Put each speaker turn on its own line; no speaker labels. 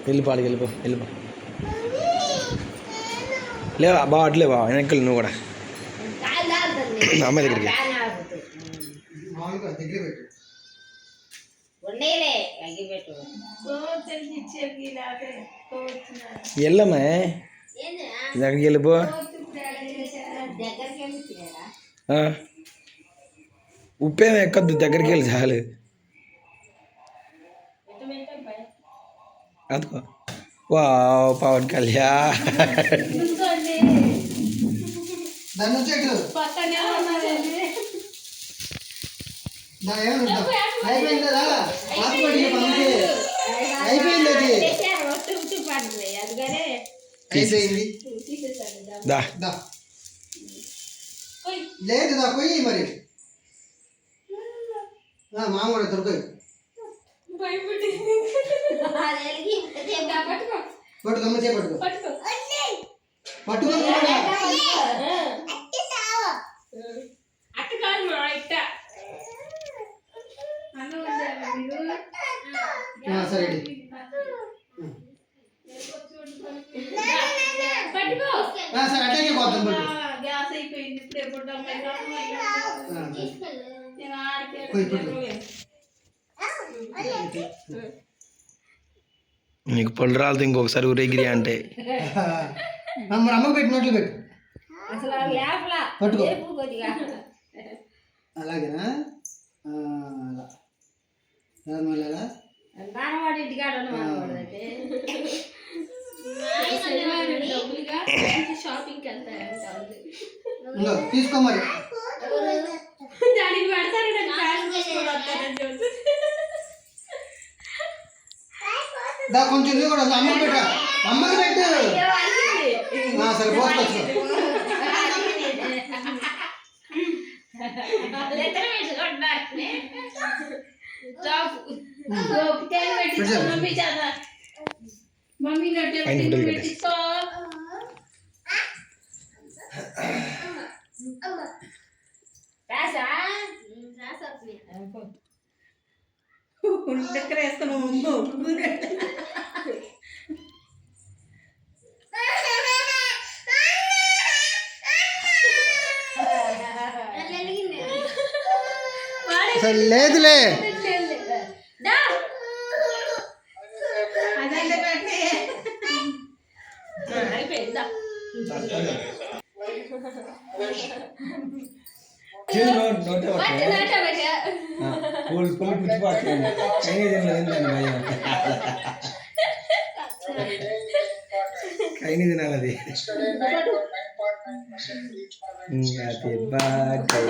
వెళ్ళిపోవాలి వెళ్ళిపో లేవా బావ అట్లేవా వెనక్కి నువ్వు కూడా అమ్మాయి దగ్గరికి వెళ్ళమ్మా దగ్గరికి వెళ్ళిపో ఉప్పేమో ఎక్కద్దు దగ్గరికి వెళ్ళి చాలు అదుకో వా పవన్ కళ్యాణ్
లేదు దా పోయి మరి మామ కూడా దొరకదు పట్టుకమ్మ చే పట్టుకో సరే సరే అట్లనే పోతాం గ్యాస్ అయిపోయింది
నీకు పళ్ళు రాలతో ఇంకొకసారి ఊరేగిరి అంటే
మరి అమ్మకు పెట్టి నోట్లు పెట్టు పట్టుకో అలాగేనా తీసుకో మరి కొంచెం కూడా అమ్మకి పెట్ట అమ్మకి పెట్టు సరే పోసుకోవచ్చు లేదులే
కైని తినాలది హ్యాపీ బర్త్డే